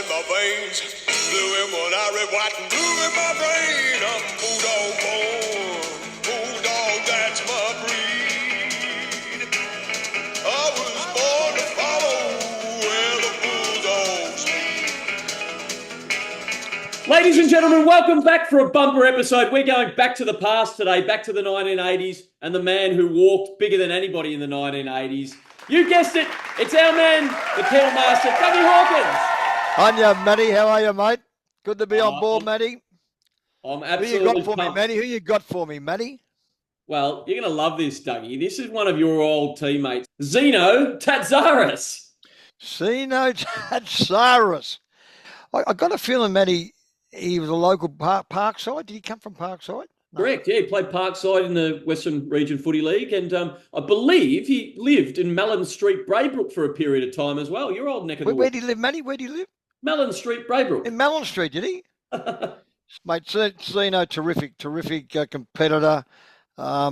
my veins. Blue and one, I red, white, and blue in my brain. I'm Bulldog born. Bulldog, that's my breed. I was born to follow where the Bulldogs lead. Ladies and gentlemen, welcome back for a bumper episode. We're going back to the past today, back to the 1980s, and the man who walked bigger than anybody in the 1980s. You guessed it, it's our man, the Kennel Master, Dougie Hawkins. Hiya, Matty. How are you, mate? Good to be on board, Matty. I'm absolutely Who you got for me, Matty? Who you got for me, Matty? Well, you're going to love this, Dougie. This is one of your old teammates, Zeno Tzatzaris. Zeno Tzatzaris. I got a feeling, Matty, he was a local Parkside. Did he come from Parkside? No. Correct, yeah. He played Parkside in the Western Region Footy League, and I believe he lived in Mellon Street, Braybrook for a period of time as well. Your old neck of the woods. Where did he live, Matty? Where did he live? Mellon Street, Braybrook. In Mellon Street, did he? Mate, Zeno, terrific competitor. I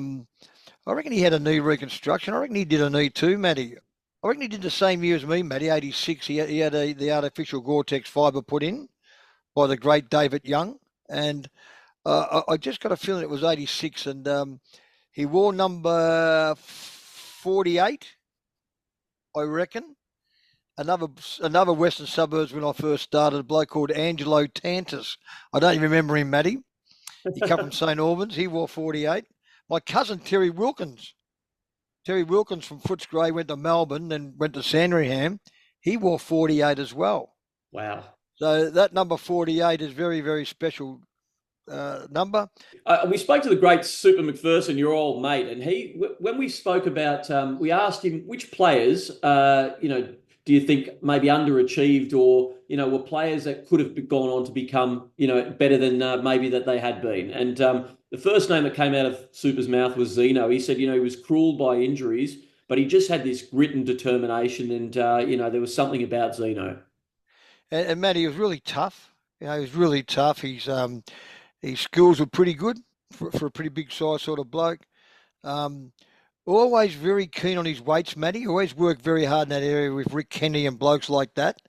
reckon he had a knee reconstruction. I reckon he did a knee too, Matty. I reckon he did the same year as me, Matty, 86. He had the artificial Gore-Tex fibre put in by the great David Young. And I just got a feeling it was 86. And he wore number 48, I reckon. Another Western Suburbs when I first started, a bloke called Angelo Tantis. I don't even remember him, Matty. He come from St. Albans. He wore 48. My cousin, Terry Wilkins from Footscray, went to Melbourne, then went to Sandringham. He wore 48 as well. Wow. So that number 48 is very, very special number. We spoke to the great Super McPherson, your old mate, and when we spoke about, we asked him which players, do you think maybe underachieved or, were players that could have gone on to become, better than maybe that they had been. And the first name that came out of Super's mouth was Zeno. He said, he was cruelled by injuries, but he just had this grit and determination. And, there was something about Zeno. And Matty, he was really tough. He was really tough. His skills were pretty good for a pretty big size sort of bloke. Always very keen on his weights, Matty. Always worked very hard in that area with Rick Kenny and blokes like that.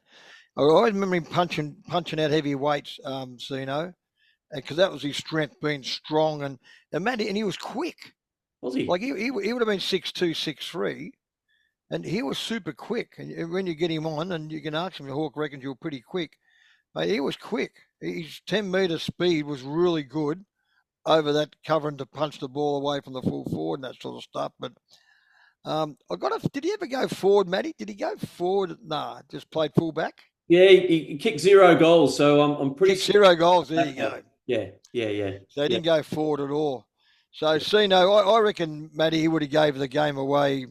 I always remember him punching out heavy weights, Zeno, because that was his strength, being strong and Matty, and he was quick. Was he? Like he would have been 6'2", 6'3", and he was super quick. And when you get him on, and you can ask him, Hawk reckons you're pretty quick. Mate, he was quick. His 10-metre speed was really good over that covering to punch the ball away from the full forward and that sort of stuff. But did he ever go forward, Matty? Did he go forward? Nah, just played fullback. Yeah, he kicked 0 goals, so I'm pretty kicked 0 goals. There you go. Yeah. So he didn't go forward at all. So Zeno, I reckon, Matty, he would have gave the game away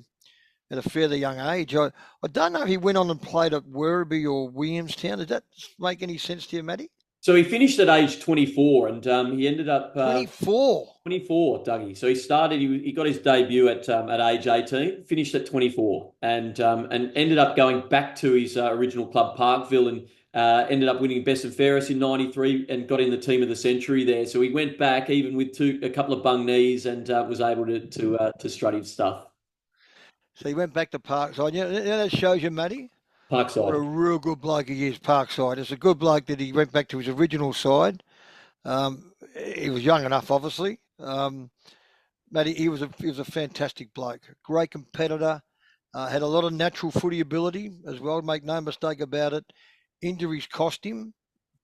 at a fairly young age. I don't know if he went on and played at Werribee or Williamstown. Does that make any sense to you, Matty? So he finished at age 24, and he ended up 24. 24, Dougie. So he started. He got his debut at age 18, finished at 24, and ended up going back to his original club, Parkville, and ended up winning best and fairest in '93, and got in the team of the century there. So he went back even with a couple of bung knees, and was able to strut his stuff. So he went back to Parkside. That shows you, Matty. Parkside. What a real good bloke he is, Parkside. It's a good bloke that he went back to his original side. He was young enough, obviously. Matty, he was a fantastic bloke. Great competitor. Had a lot of natural footy ability as well, make no mistake about it. Injuries cost him,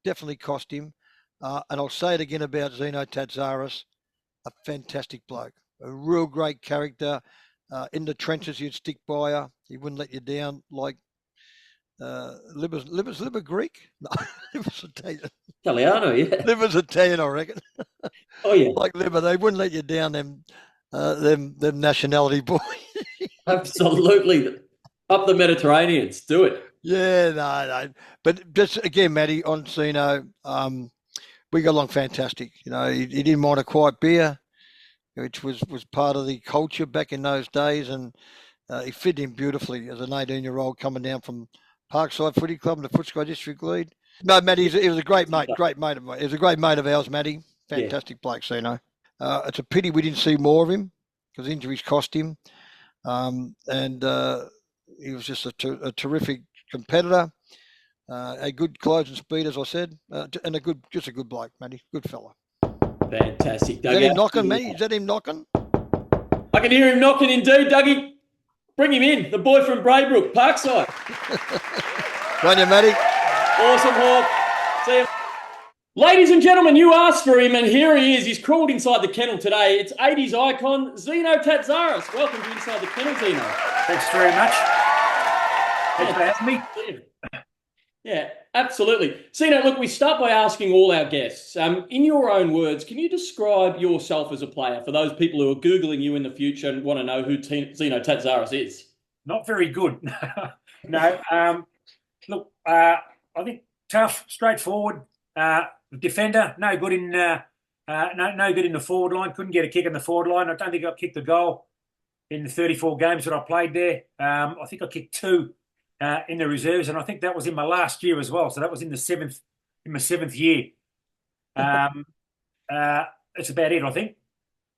definitely cost him. And I'll say it again about Zeno Tzatzaris, a fantastic bloke. A real great character. In the trenches, he'd stick by you. He wouldn't let you down like Liver's Greek? No, Liver's Italian. Italiano, yeah. Liver's Italian, I reckon. Oh yeah. Like Liver, they wouldn't let you down them nationality boys. Absolutely. Up the Mediterraneans, do it. Yeah, no. But just again, Matty, on Zeno, we got along fantastic. He didn't mind a quiet beer, which was part of the culture back in those days, and he fit in beautifully as an 18-year-old coming down from Parkside Footy Club and the Footscray District Lead. No, Matty, he was a great mate of mine. He was a great mate of ours, Matty. Fantastic bloke, Zeno. It's a pity we didn't see more of him because injuries cost him. And he was just a terrific competitor. A good closing speed, as I said, and just a good bloke, Matty. Good fella. Fantastic. Is that him knocking, Matty? Is that him knocking? I can hear him knocking indeed, Dougie. Bring him in, the boy from Braybrook, Parkside. Run you, Matty. Awesome, Hawk. See you. Ladies and gentlemen, you asked for him, and here he is. He's crawled inside the kennel today. It's 80s icon, Zeno Tzatzaris. Welcome to Inside the Kennel, Zeno. Thanks very much. Thanks for having me. Yeah, absolutely. Zeno, look, we start by asking all our guests, in your own words, can you describe yourself as a player for those people who are Googling you in the future and want to know who Zeno Tzatzaris is? Not very good. No. Look, I think tough, straightforward. Defender, no good in no good in the forward line. Couldn't get a kick in the forward line. I don't think I kicked a goal in the 34 games that I played there. I think I kicked 2 in the reserves, and I think that was in my last year as well. So that was in my seventh year. That's about it, I think.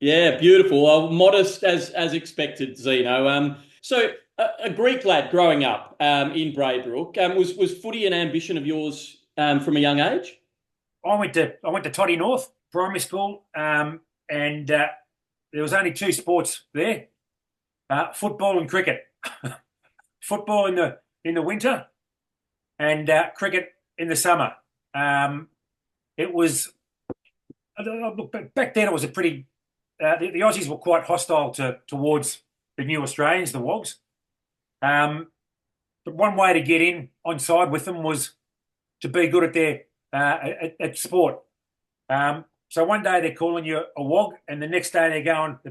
Yeah, beautiful. Well, modest as expected, Zeno. So a Greek lad growing up in Braybrook. Was footy an ambition of yours from a young age? I went to Toddy North Primary School, and there was only 2 sports there: football and cricket. Football in the winter, and cricket in the summer. It was back then. It was a pretty. The Aussies were quite hostile towards the new Australians, the Wogs. But one way to get in on side with them was to be good at their at sport. So one day they're calling you a Wog, and the next day they've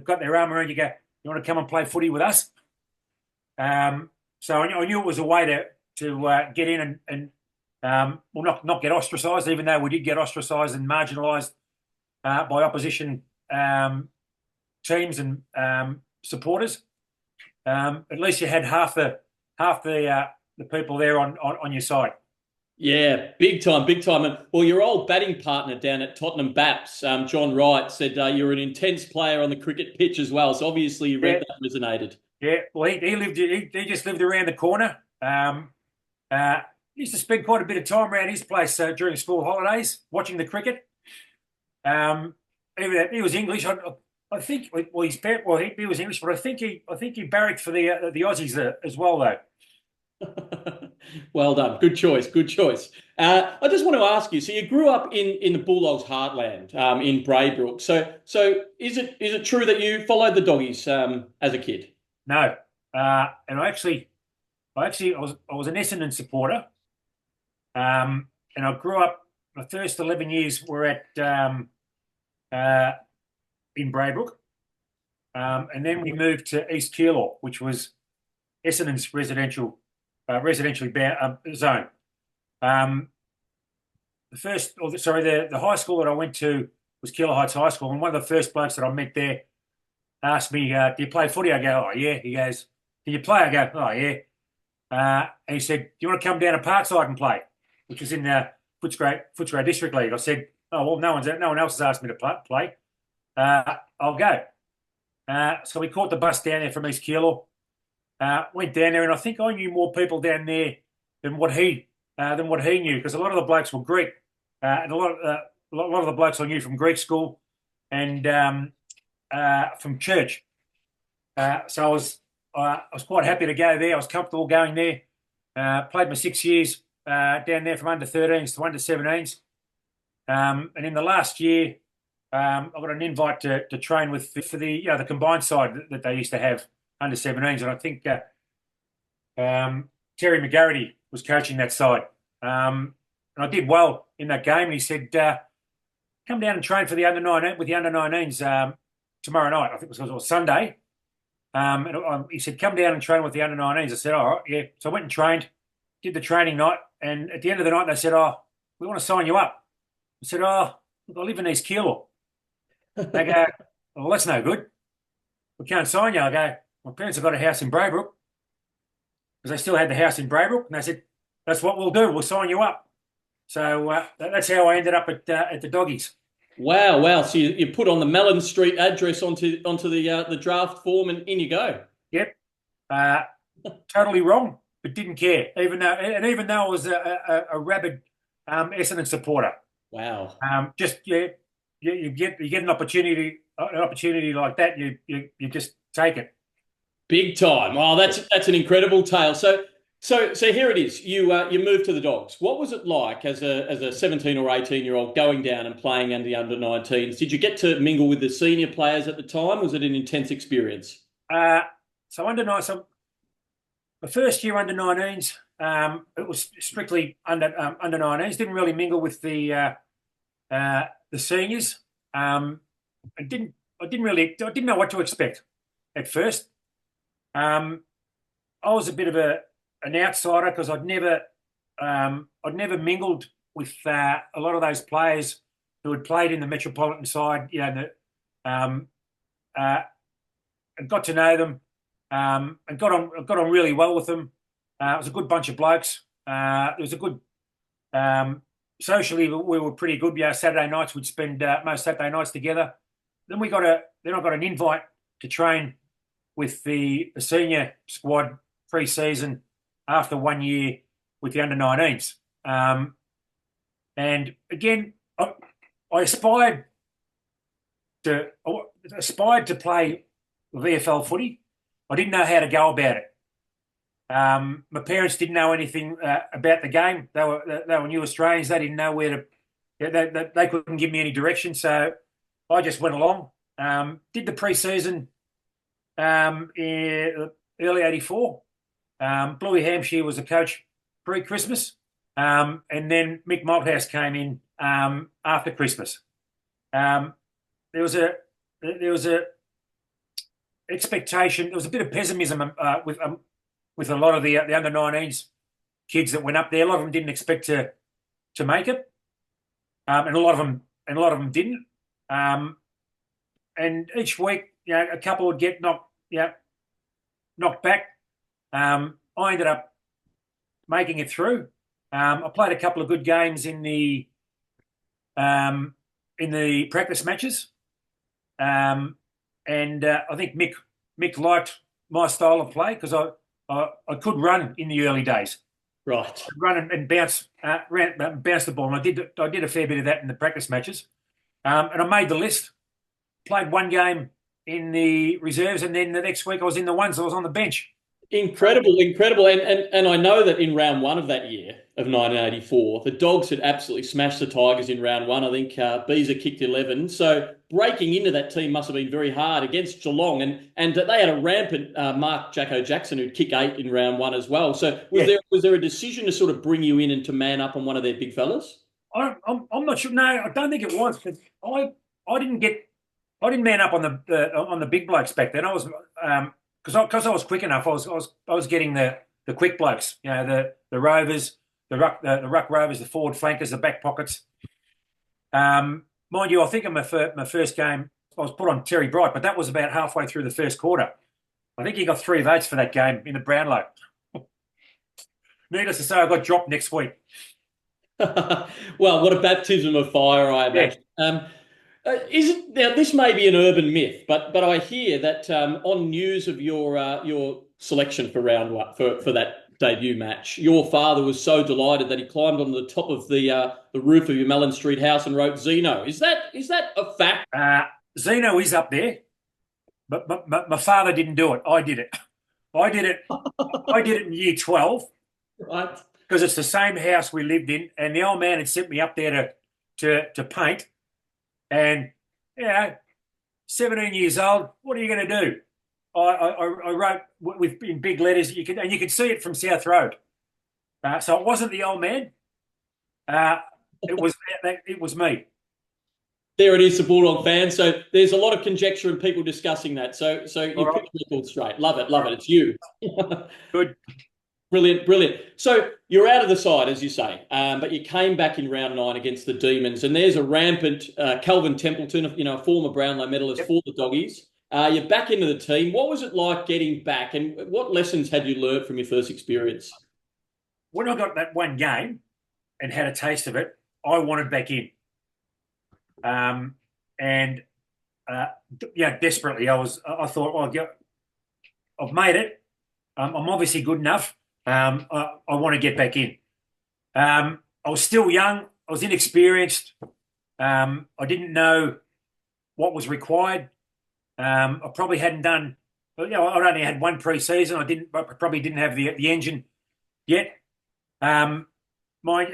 got their arm around you. Go, you want to come and play footy with us? So I knew it was a way to get in and not get ostracised, even though we did get ostracised and marginalised by opposition teams and supporters. At least you had half the people there on your side. Yeah, big time. And, well, your old batting partner down at Tottenham Baps, John Wright, said you're an intense player on the cricket pitch as well. So obviously you read that resonated. Yeah, well, he just lived around the corner. He used to spend quite a bit of time around his place during school holidays watching the cricket. He was English. I think. Well, he was English, but I think he barracked for the Aussies as well, though. Well done. Good choice. I just want to ask you. So you grew up in the Bulldogs heartland in Braybrook. So is it true that you followed the Doggies as a kid? No, and I was an Essendon supporter, and I grew up. My first 11 years were at in Braybrook, and then we moved to East Keilor, which was Essendon's residentially zone. The high school that I went to was Keilor Heights High School, and one of the first blokes that I met there asked me, "Do you play footy?" I go, "Oh yeah." He goes, "Can you play?" I go, "Oh yeah." And he said, "Do you want to come down to Parkside and play?" Which was in the Footscray District League. I said, "Oh well, no one else has asked me to play. I'll go." So we caught the bus down there from East Keilor. Went down there, and I think I knew more people down there than what he knew, because a lot of the blokes were Greek, and a lot of the blokes I knew from Greek school and from church. So I was quite happy to go there. I was comfortable going there. Played my 6 years down there from under 13s to under 17s, and in the last year, I got an invite to train for the combined side that they used to have under 17s, and I think Terry McGarity was coaching that side. And I did well in that game, and he said, "Come down and train for the under 19 with the under 19s tomorrow night." I think it was Sunday. And he said, "Come down and train with the under 19s." I said, "All right, yeah." So I went and trained, did the training night, and at the end of the night, they said, "Oh, we want to sign you up." I said, "Oh, look, I live in East Keilor." They go, "Well, that's no good. We can't sign you." I go, "My parents have got a house in Braybrook," because they still had the house in Braybrook, and they said, "That's what we'll do. We'll sign you up." So that's how I ended up at the Doggies. Wow! So you put on the Mellon Street address onto the draft form, and in you go. Yep. Totally wrong. but didn't care. Even though I was a rabid Essendon supporter. Wow. Just you get an opportunity like that, you just take it. Big time. Oh, that's an incredible tale. So here it is. You moved to the Dogs. What was it like as a 17 or 18-year-old going down and playing under the under 19s? Did you get to mingle with the senior players at the time? Was it an intense experience? So the first year under 19s, it was strictly under 19s. Didn't really mingle with the seniors. I didn't know what to expect at first. I was a bit of an outsider because I'd never mingled with a lot of those players who had played in the metropolitan side. I got to know them and got on really well with them. It was a good bunch of blokes. It was a good socially. We were pretty good. Saturday nights we'd spend most Saturday nights together. Then I got an invite to train with the senior squad pre-season after 1 year with the under 19s. And again, I aspired to play VFL footy. I didn't know how to go about it. My parents didn't know anything about the game. They were new Australians. They didn't know where to. They couldn't give me any direction. So I just went along. Did the pre-season in early '84. Bluey Hampshire was the coach pre-Christmas, and then Mick Malthouse came in after Christmas. There was a expectation. There was a bit of pessimism with a lot of the under 19s kids that went up there. A lot of them didn't expect to make it, and a lot of them didn't. And each week, a couple would get knocked back. I ended up making it through. I played a couple of good games in the practice matches, and I think Mick liked my style of play because I could run in the early days. Right. I'd run and bounce the ball, and I did a fair bit of that in the practice matches, and I made the list. Played one game in the reserves, and then the next week I was in the ones. I was on the bench. Incredible. And I know that in round one of that year of 1984, the Dogs had absolutely smashed the Tigers in round one. I think Beezer kicked 11. So breaking into that team must have been very hard against Geelong. And they had a rampant Mark Jacko Jackson who'd kick 8 in round one as well. So was there a decision to sort of bring you in and to man up on one of their big fellas? I'm not sure. No, I don't think it was. I didn't man up on the big blokes back then. I was because I was quick enough. I was getting the quick blokes. The Rovers, the ruck Rovers, the forward flankers, the back pockets. Mind you, I think in my first game I was put on Terry Bright, but that was about halfway through the first quarter. I think he got 3 votes for that game in the Brownlow. Needless to say, I got dropped next week. Well, what a baptism of fire, I imagine. Yeah. Now this may be an urban myth, but I hear that on news of your selection for round one for that debut match, your father was so delighted that he climbed onto the top of the roof of your Mellon Street house and wrote Zeno. Is that a fact? Zeno is up there, but my father didn't do it. I did it. I did it in year 12, right? Because it's the same house we lived in, and the old man had sent me up there to paint. And 17 years old, what are you going to do? I wrote in big letters. You could see it from South Road. So it wasn't the old man. It was me. There it is, the Bulldog fan. So there's a lot of conjecture and people discussing that. So you put the record straight. Love it. It's you. Good. Brilliant. So you're out of the side, as you say, but you came back in round 9 against the Demons, and there's a rampant Calvin Templeton, a former Brownlow medalist for the Doggies. You're back into the team. What was it like getting back, and what lessons had you learnt from your first experience? When I got that one game and had a taste of it, I wanted back in. Desperately, I thought, I've made it. I'm obviously good enough. I want to get back in. I was still young. I was inexperienced. I didn't know what was required. I probably hadn't done. I'd only had one pre-season. I probably didn't have the engine yet. And I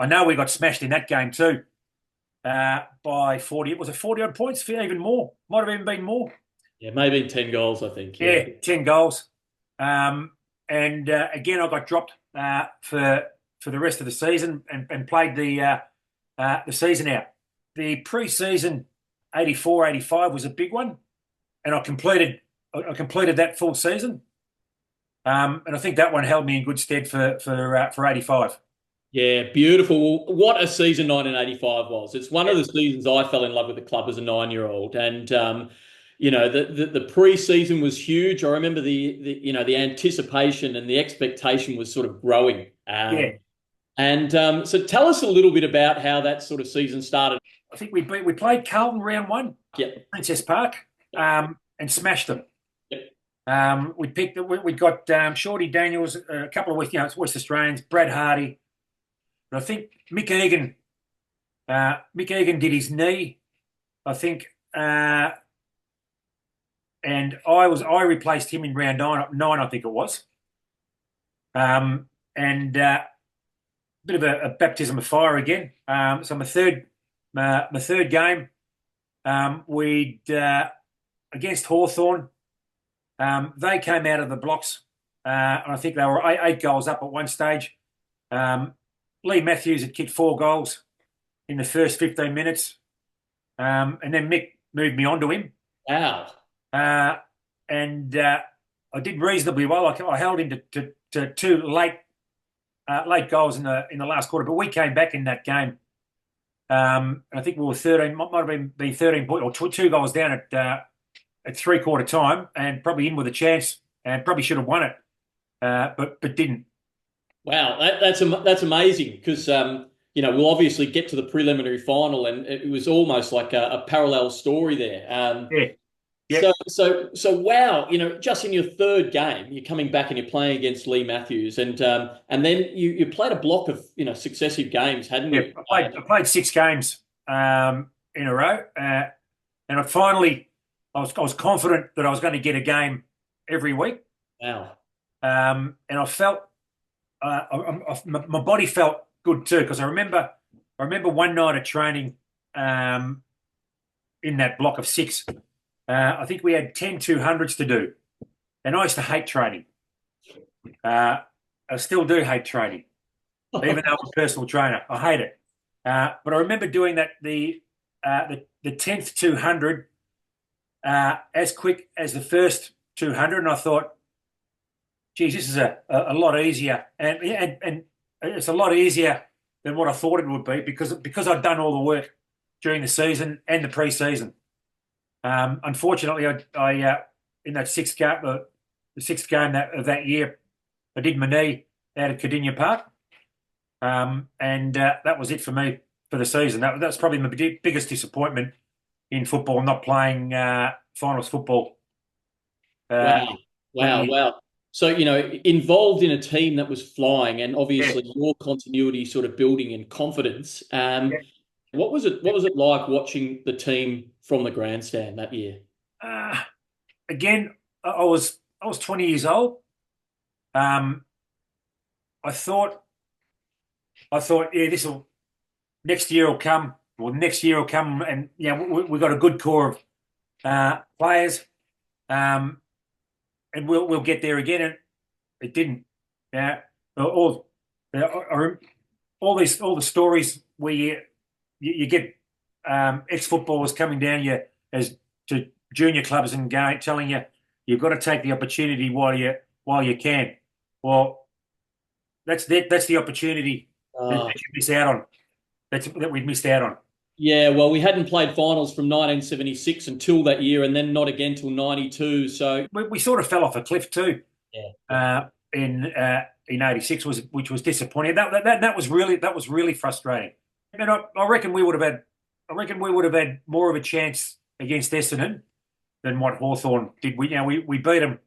know we got smashed in that game too. By 40. It was 40 odd points, even more. Might have even been more. Yeah, maybe 10 goals, I think. Yeah, 10 goals. And again, I got dropped for the rest of the season and played the season out. The pre-season 84-85 was a big one, and I completed that full season. And I think that one held me in good stead for 85. Yeah, beautiful. What a season 1985 was. It's one of the seasons I fell in love with the club as a 9-year-old. And, the pre-season was huge. I remember the anticipation and the expectation was sort of growing. And so tell us a little bit about how that sort of season started. I think we played Carlton round 1, Princess Park, and smashed them. We got Shorty Daniels, a couple of West Australians, Brad Hardy. And I think Mick Egan did his knee, I think, and I replaced him in round 9, I think it was. And a bit of a baptism of fire again. So my third game, we'd against Hawthorn. They came out of the blocks, and I think they were 8 goals up at one stage. Lee Matthews had kicked 4 goals in the first 15 minutes, and then Mick moved me onto him. Wow! And I did reasonably well. I held him to 2 late goals in the last quarter, but we came back in that game. I think we were 13. Might have been 13 points or 2 goals down at 3/4 time, and probably in with a chance, and probably should have won it, but didn't. Wow, that's amazing because we'll obviously get to the preliminary final, and it was almost like a parallel story there. Yeah. So wow, just in your third game, you're coming back and you're playing against Lee Matthews, and then you played a block of successive games, hadn't you? I played 6 games in a row, and I was confident that I was going to get a game every week. Wow. And I felt my body felt good too, because I remember one night of training in that block of 6. I think we had 10 200s to do, and I used to hate training. I still do hate training, even though I'm a personal trainer. I hate it. But I remember doing that the 10th 200 as quick as the first 200, and I thought, geez, this is a lot easier, and it's a lot easier than what I thought it would be because I'd done all the work during the season and the pre-season. Unfortunately, I in that 6th game, the 6th game of that year, I did my knee out at Cardinia Park, and that was it for me for the season. That's probably my biggest disappointment in football, not playing finals football. Wow. So, involved in a team that was flying, and obviously your continuity sort of building and confidence. What was it like watching the team from the grandstand that year? Again, I was 20 years old. I thought, next year will come, and we've got a good core of players, and we'll get there again. And it didn't. All the stories where you get ex-footballers coming down you as to junior clubs and telling you you've got to take the opportunity while you can. Well, that's the opportunity that you miss out on. That we missed out on. Yeah, well, we hadn't played finals from 1976 until that year, and then not again till 92. So we sort of fell off a cliff too. Yeah. In '86, which was disappointing. That was really frustrating. And I reckon we would have had more of a chance against Essendon than what Hawthorn did. We beat them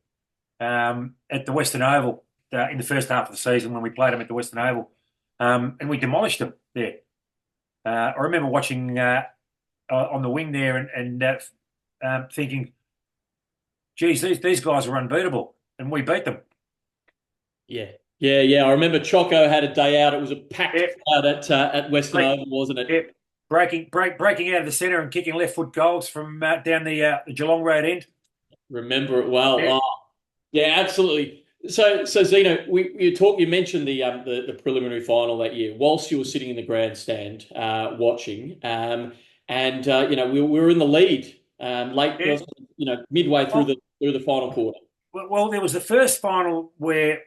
at the Western Oval in the first half of the season when we played them at the Western Oval, and we demolished them there. I remember watching on the wing there and thinking, geez, these guys are unbeatable, and we beat them. Yeah. I remember Choco had a day out. It was a packed crowd at Western Oval, wasn't it? Yeah. Breaking out of the centre and kicking left foot goals from down the Geelong Road end. Remember it well. Yeah. Oh, yeah, absolutely. So Zeno, you mentioned the preliminary final that year. Whilst you were sitting in the grandstand watching, we were in the lead late, midway through the final quarter. Well, there was the first final where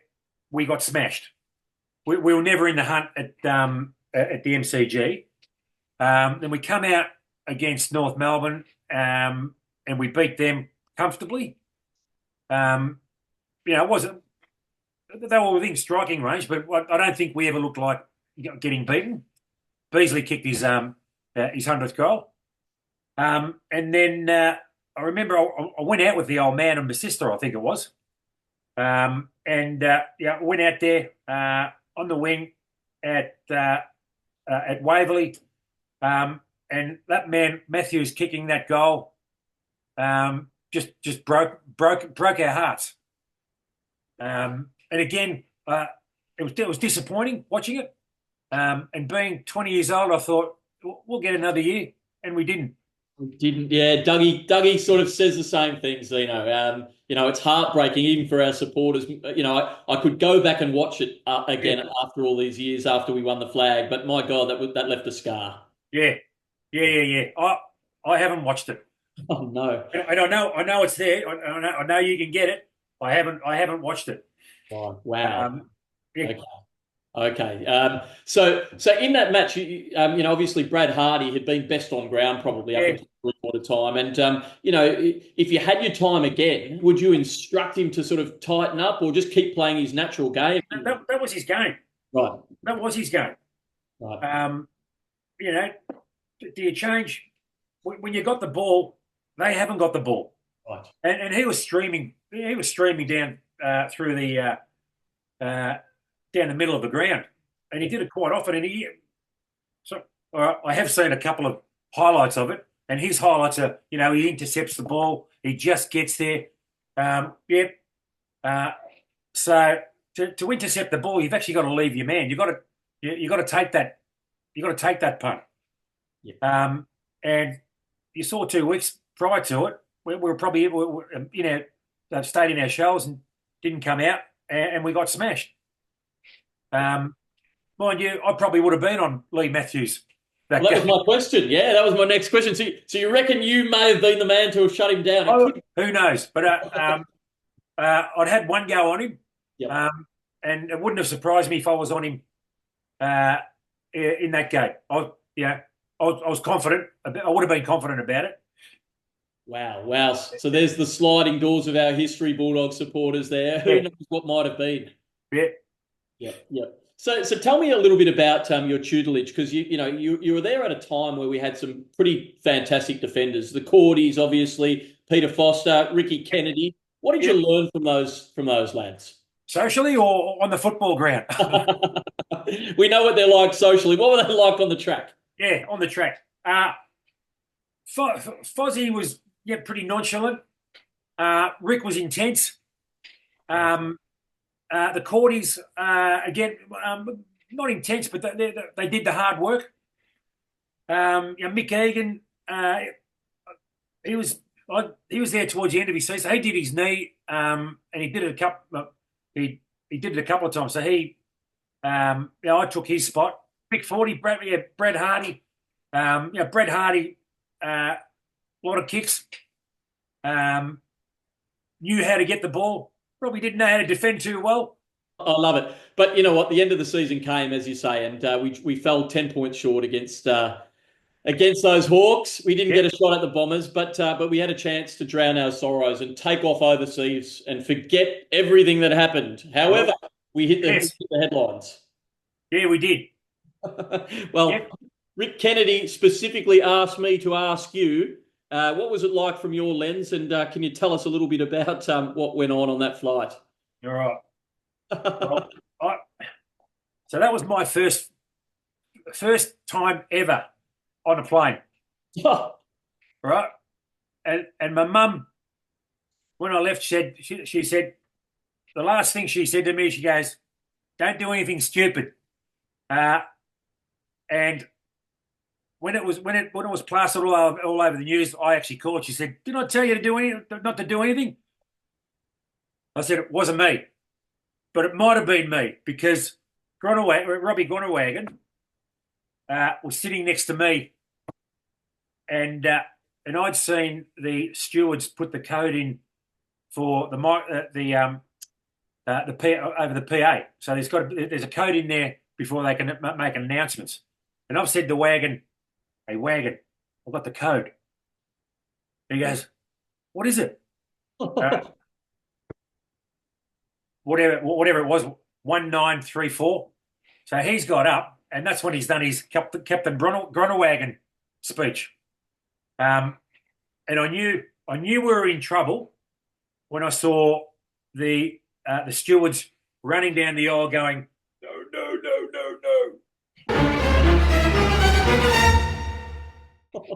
we got smashed. We were never in the hunt at the MCG. Then we come out against North Melbourne and we beat them comfortably. It wasn't. They were within striking range, but I don't think we ever looked like getting beaten. Beasley kicked his 100th goal, and then I remember I went out with the old man and my sister, I think it was, went out there on the wing at Waverley, and that man Matthews kicking that goal just broke our hearts. And again, it was disappointing watching it. And being 20 years old, I thought we'll get another year, and we didn't. We didn't. Yeah, Dougie sort of says the same thing, Zeno. It's heartbreaking even for our supporters. I could go back and watch it again after all these years after we won the flag, but my God, that left a scar. Yeah. I haven't watched it. Oh no! And I know it's there. I know you can get it. I haven't watched it. Oh, wow. Yeah. Okay. So in that match, obviously Brad Hardy had been best on ground probably up until three-quarter time, and if you had your time again, would you instruct him to sort of tighten up or just keep playing his natural game? That was his game. Right. That was his game. Right. Do you change when you got the ball? They haven't got the ball. Right. And he was streaming. He was streaming down through the down the middle of the ground, and he did it quite often. And I have seen a couple of highlights of it, and his highlights are, he intercepts the ball, he just gets there. So to intercept the ball, you've actually got to leave your man. You got to take that. You got to take that punt. Yeah. And you saw 2 weeks prior to it, we were probably stayed in our shells and didn't come out, and we got smashed. Mind you, I probably would have been on Lee Matthews. That was my question. Yeah, that was my next question. So you reckon you may have been the man to have shut him down? Who knows? But I'd had one go on him, and it wouldn't have surprised me if I was on him in that game. I was confident. I would have been confident about it. Wow. So there's the sliding doors of our history, Bulldog supporters there. Who knows what might have been? Yeah. So tell me a little bit about your tutelage, because you were there at a time where we had some pretty fantastic defenders. The Cordies, obviously, Peter Foster, Ricky Kennedy. What did you learn from those lads? Socially or on the football ground? We know what they're like socially. What were they like on the track? Yeah, on the track. Fozzie was pretty nonchalant. Rick was intense. The Cordies, again, not intense, but they did the hard work. Mick Egan, he was there towards the end of his season. He did his knee, and he did it a couple. He did it a couple of times. So I took his spot. Big 40, Brad Hardy. Brad Hardy, a lot of kicks. Knew how to get the ball. Probably didn't know how to defend too well. I love it. But you know what? The end of the season came, as you say, and we fell 10 points short against those Hawks. We didn't get a shot at the Bombers, but we had a chance to drown our sorrows and take off overseas and forget everything that happened. However, we hit the headlines. Yeah, we did. Well, Rick Kennedy specifically asked me to ask you What was it like from your lens? And can you tell us a little bit about what went on that flight? All right. Well, so that was my first time ever on a plane, right? And my mum, when I left, she said the last thing she said to me, she goes, "Don't do anything stupid." And when it was plastered all over the news, I actually called. She said, "Did I tell you not to do anything?" I said it wasn't me, but it might have been me because Robbie Gronewagen was sitting next to me, and I'd seen the stewards put the code in for the over the PA. So there's a code in there before they can make announcements. And I've said to Wagon, "Hey Wagon, I've got the code." He goes, "What is it?" Whatever it was, 1934. So he's got up, and that's when he's done his Captain Gronewagen speech. And I knew we were in trouble when I saw the stewards running down the aisle going, "No, no, no, no, no."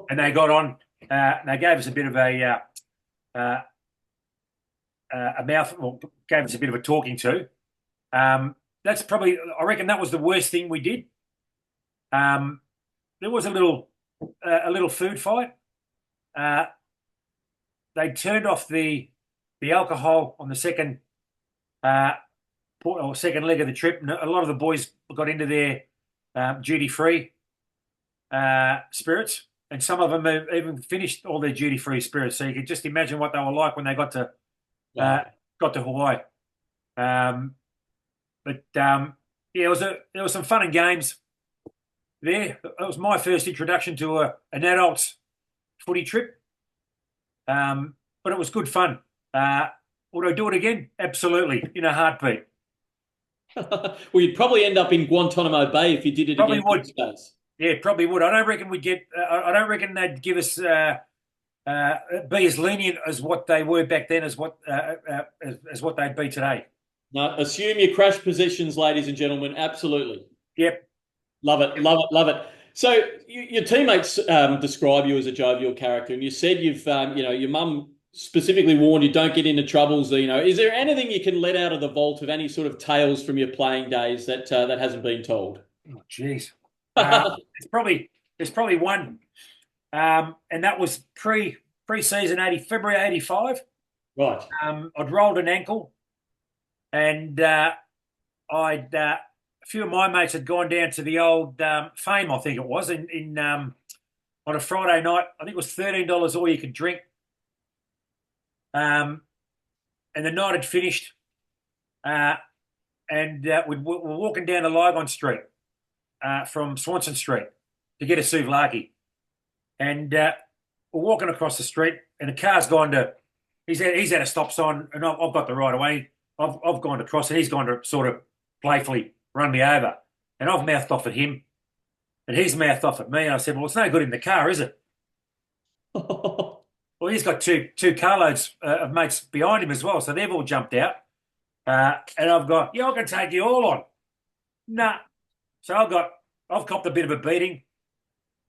And they got on. They gave us a bit of a gave us a bit of a talking to. That's probably, I reckon, that was the worst thing we did. There was a little food fight. They turned off the alcohol on the second leg of the trip. And a lot of the boys got into their duty-free spirits, and some of them even finished all their duty-free spirits. So you could just imagine what they were like when they got to Hawaii. There was some fun and games there. It was my first introduction to an adults footy trip, but it was good fun. Would I do it again? Absolutely, in a heartbeat. Well, you'd probably end up in Guantanamo Bay if you did it Probably again. would. Yeah, probably would. I don't reckon we'd get. I don't reckon they'd give us be as lenient as what they were back then as what they'd be today. No, assume your crash positions, ladies and gentlemen. Absolutely. Yep. Love it, love it, love it. So your teammates describe you as a jovial character, and you said you've, your mum specifically warned you don't get into trouble, Zeno. Is there anything you can let out of the vault of any sort of tales from your playing days that hasn't been told? Oh, jeez. There's probably one, and that was pre-season February 85. Right. I'd rolled an ankle, and a few of my mates had gone down to the old Fame, I think it was, on a Friday night. I think it was $13 all you could drink. And the night had finished, and we were walking down to Lygon Street from Swanson Street to get a souvlaki. And we're walking across the street, and the car's gone to, he's at a stop sign, and I've got the right of way. I've gone to cross, and he's gone to sort of playfully run me over. And I've mouthed off at him, and he's mouthed off at me. And I said, "Well, it's no good in the car, is it?" Well, he's got two carloads of mates behind him as well, so they've all jumped out. And I've got, "Yeah, I can take you all on." Nah. So I've copped a bit of a beating.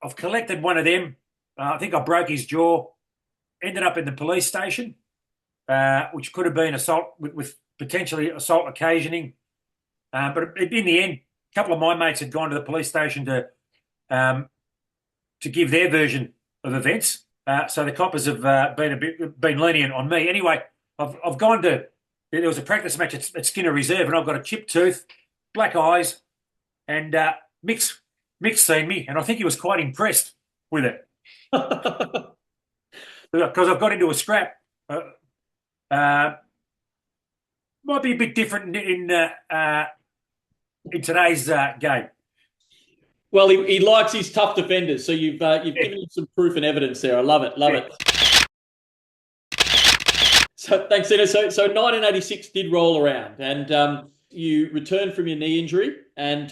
I've collected one of them. I think I broke his jaw. Ended up in the police station, which could have been assault with potentially assault occasioning. But in the end, a couple of my mates had gone to the police station to give their version of events. So the coppers have been lenient on me. Anyway, I've gone to, there was a practice match at Skinner Reserve, and I've got a chipped tooth, black eyes, and Mick's seen me, and I think he was quite impressed with it. Because I've got into a scrap. Might be a bit different in today's game. Well, he likes his tough defenders, so you've given him some proof and evidence there. I love it, love it. So thanks, Zeno. So 1986 did roll around, and you returned from your knee injury, and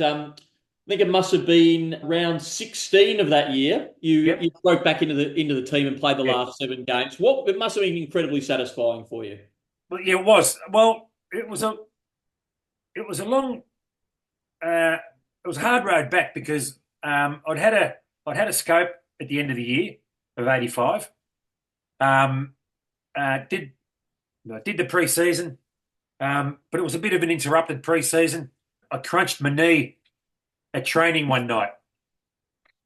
I think it must have been round 16 of that year. Yep. You broke back into the team and played the Yep. last 7 games. It must have been incredibly satisfying for you. Well, yeah, it was. Well, it was a long, it was a hard road back because I'd had a scope at the end of the year of 85. Did the pre-season, but it was a bit of an interrupted pre-season. I crunched my knee at training one night,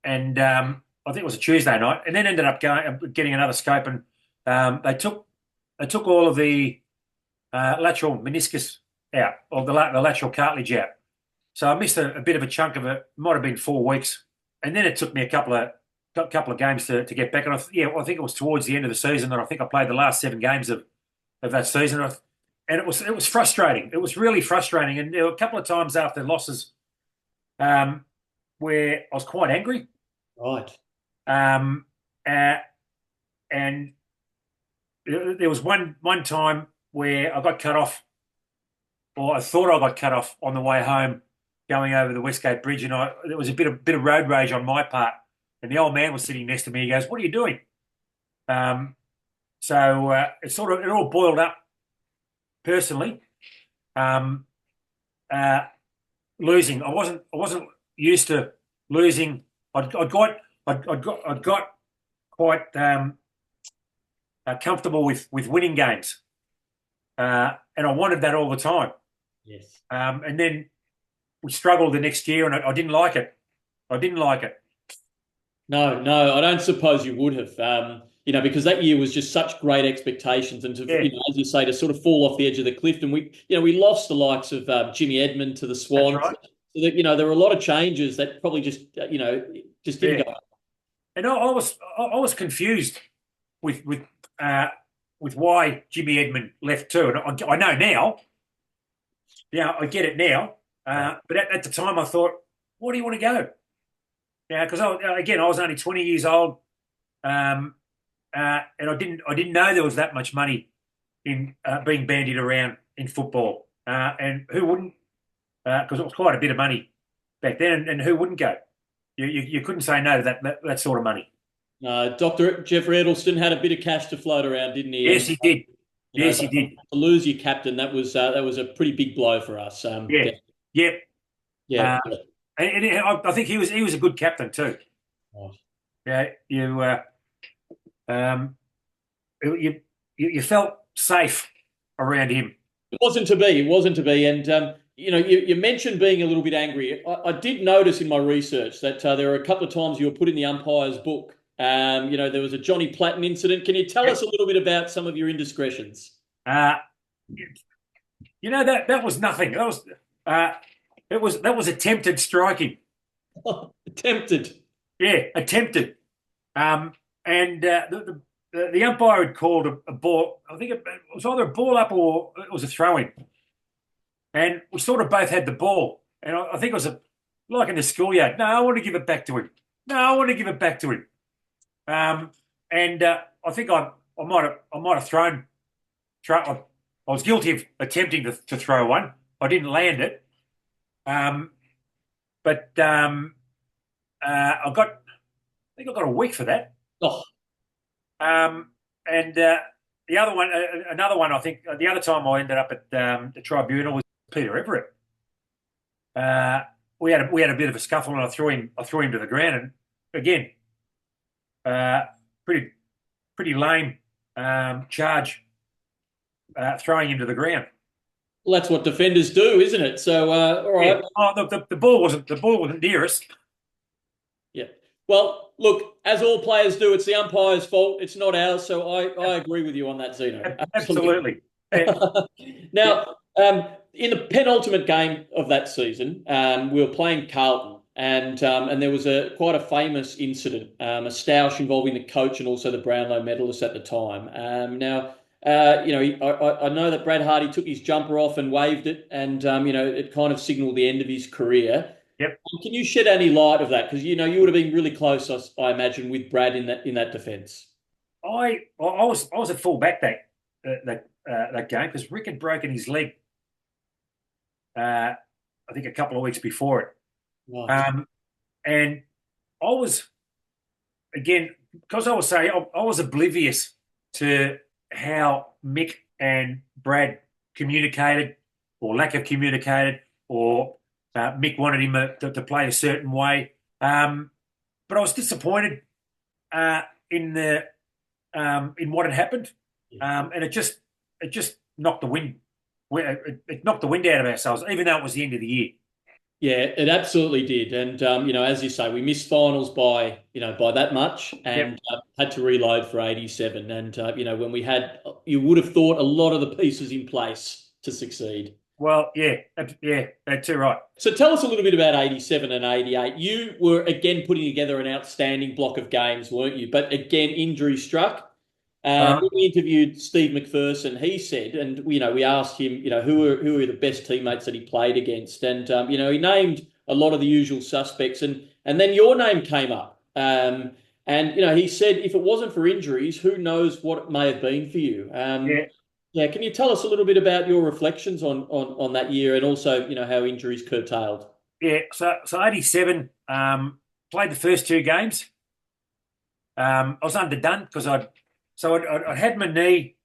and I think it was a Tuesday night, and then ended up getting another scope, and they took all of the lateral meniscus out, or the lateral cartilage out. So I missed a bit of a chunk of it. Might have been 4 weeks, and then it took me a couple of games to get back. And I think it was towards the end of the season that I think I played the last 7 games of that season. And it was frustrating. It was really frustrating. And there were a couple of times after losses where I was quite angry. Right. And there was one time where I got cut off, or I thought I got cut off on the way home, going over the Westgate Bridge, and there was a bit of road rage on my part. And the old man was sitting next to me. He goes, "What are you doing?" So it all boiled up personally. Losing, I wasn't used to losing. I'd got quite comfortable with winning games, and I wanted that all the time. Yes. And then we struggled the next year, and I didn't like it. I didn't like it. No, I don't suppose you would have. Because that year was just such great expectations, and as you say, to sort of fall off the edge of the cliff, and we lost the likes of Jimmy Edmond to the Swans. That's right. So that, there were a lot of changes that probably just didn't go. And I was confused with why Jimmy Edmond left too, and I know now. Yeah, I get it now. But at the time, I thought, "Why do you want to go?" Yeah, because I was only 20 years old, and I didn't know there was that much money in being bandied around in football, and who wouldn't? Because it was quite a bit of money back then, and who wouldn't go? You couldn't say no to that sort of money. Dr. Jeffrey Edelston had a bit of cash to float around, didn't he? Yes, he did. Yes, he did. To lose your captain, that was a pretty big blow for us. Yeah. Yeah. And I think he was a good captain too. Oh. Yeah, you felt safe around him. It wasn't to be. And you mentioned being a little bit angry. I did notice in my research that there were a couple of times you were put in the umpire's book. There was a Johnny Platten incident. Can you tell us a little bit about some of your indiscretions? That was nothing. That was attempted striking. Attempted. Yeah, attempted. And the umpire had called a ball. I think it was either a ball up or it was a throw-in. And we sort of both had the ball. And I think it was like in the schoolyard. No, I want to give it back to him. No, I want to give it back to him. And I think I might have thrown. I was guilty of attempting to throw one. I didn't land it. But I think I got a week for that. Oh. And the other one, another one, I think the other time I ended up at the tribunal was Peter Everett. We had a bit of a scuffle, and I threw him to the ground, and again, pretty lame charge, throwing him to the ground. Well, that's what defenders do, isn't it? So, all right. Yeah. The ball wasn't near us. Yeah. Well, look, as all players do, it's the umpire's fault. It's not ours. So I agree with you on that, Zeno. Absolutely. Now, in the penultimate game of that season, we were playing Carlton, and there was quite a famous incident, a stoush involving the coach and also the Brownlow medalist at the time. I know that Brad Hardy took his jumper off and waved it, and it kind of signalled the end of his career. Yep. Can you shed any light of that? Because you would have been really close, I imagine, with Brad in that defence. I was at full back that game because Rick had broken his leg. I think a couple of weeks before it. Right. And I was, again, because I was saying, I was oblivious to how Mick and Brad communicated, or lack of communicated, or Mick wanted him to play a certain way. But I was disappointed in what had happened, and it just knocked the wind. It knocked the wind out of ourselves, even though it was the end of the year. Yeah, it absolutely did. And, as you say, we missed finals by that much and had to reload for 87. And, when we had, you would have thought a lot of the pieces in place to succeed. Well, that's too right. So tell us a little bit about 87 and 88. You were, again, putting together an outstanding block of games, weren't you? But, again, injury struck. When we interviewed Steve McPherson, he said, and we asked him, who are the best teammates that he played against, and he named a lot of the usual suspects, and then your name came up, and he said if it wasn't for injuries, who knows what it may have been for you. Can you tell us a little bit about your reflections on that year, and also how injuries curtailed? Yeah, so 87, played the first two games. I was underdone because I'd had my knee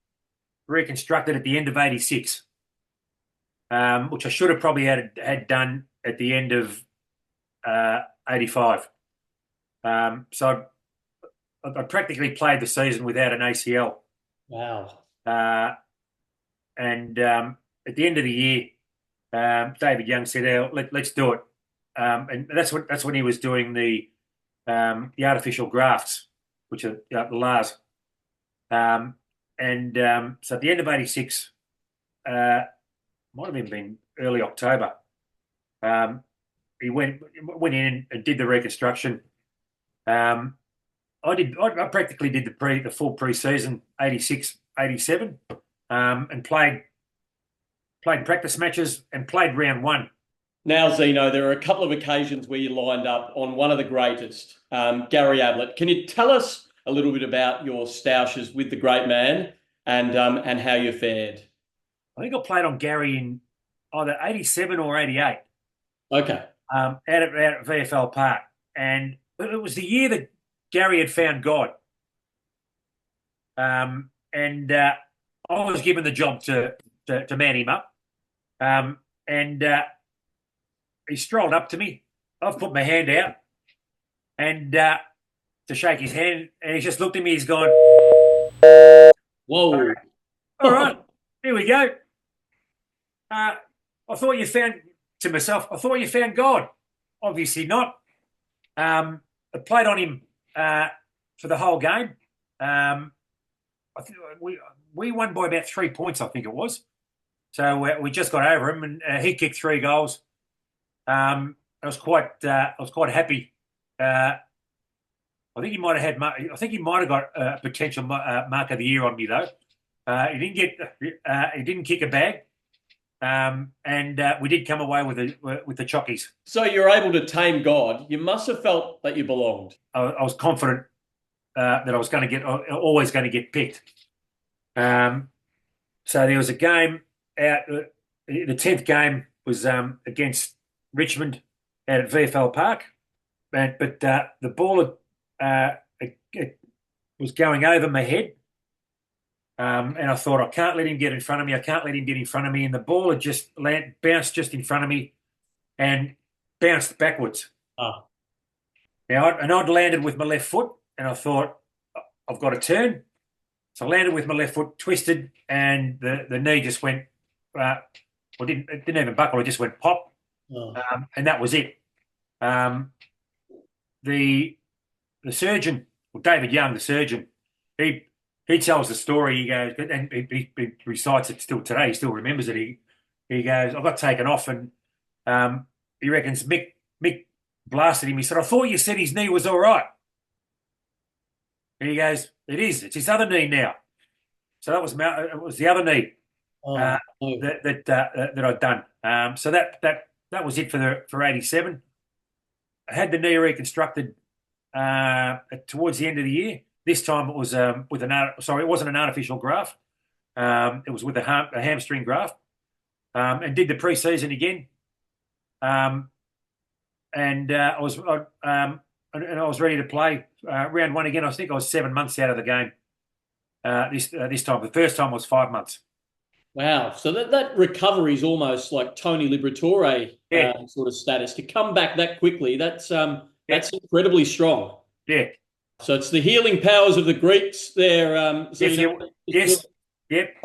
reconstructed at the end of 86, which I should have probably had done at the end of 85. So I practically played the season without an ACL. Wow. And at the end of the year, David Young said, "Oh, let's do it." And that's when he was doing the artificial grafts, which are the LARs. So at the end of 86, might have even been early October, he went in and did the reconstruction. I practically did the full pre-season, 86, 87, and played practice matches and played round one. Now, Zeno, there are a couple of occasions where you lined up on one of the greatest, Gary Ablett. Can you tell us a little bit about your stoushes with the great man and how you fared? I think I played on Gary in either 87 or 88. Okay. Out at VFL Park. And it was the year that Gary had found God. I was given the job to man him up. He strolled up to me. I've put my hand out and to shake his hand, and he just looked at me. He's gone, "Whoa! All right, here we go." I thought you found God. Obviously not. I played on him for the whole game. I think we won by about 3 points, I think it was. So we just got over him, and he kicked 3 goals. I was quite happy. I think he might have got a potential mark of the year on me though. He didn't kick a bag, and we did come away with the chockies. So you're able to tame God. You must have felt that you belonged. I was confident that I was always going to get picked. So there was a game out. The 10th game was against Richmond out at VFL Park, but the ball it was going over my head, and I thought, I can't let him get in front of me. And the ball had just bounced just in front of me and bounced backwards. Oh. Now, I'd landed with my left foot, and I thought, I've got to turn. So I landed with my left foot, twisted, and the knee just went. It didn't even buckle. It just went pop, and that was it. The surgeon, well, David Young, the surgeon, he tells the story. He goes, and he recites it still today. He still remembers it. He goes, I got taken off, and he reckons Mick blasted him. He said, I thought you said his knee was all right. And he goes, it is. It's his other knee now. So it was the other knee that I'd done. So that was it for 87. I had the knee reconstructed towards the end of the year. This time it was it wasn't an artificial graft. It was with a hamstring graft, and did the pre-season again. and I was ready to play round one again. I think I was 7 months out of the game this time. The first time was 5 months. Wow. So that recovery is almost like Tony Liberatore sort of status. To come back that quickly, that's incredibly strong. Yeah. So it's the healing powers of the Greeks there. Yes. Yep.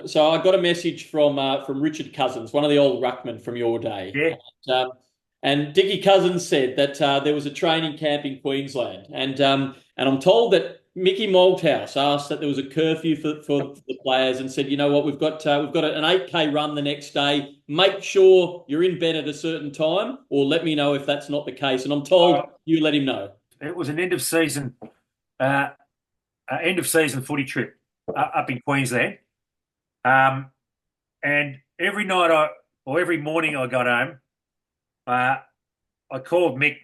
So I got a message from Richard Cousins, one of the old ruckmen from your day. Yeah. And Dickie Cousins said that there was a training camp in Queensland, and I'm told that Mickey Malthouse asked that there was a curfew for the players, and said, you know what, we've got an 8K run the next day. Make sure you're in bed at a certain time, or let me know if that's not the case. And I'm told you let him know. It was an end of season footy trip up in Queensland, and every night every morning I got home, I called Mick.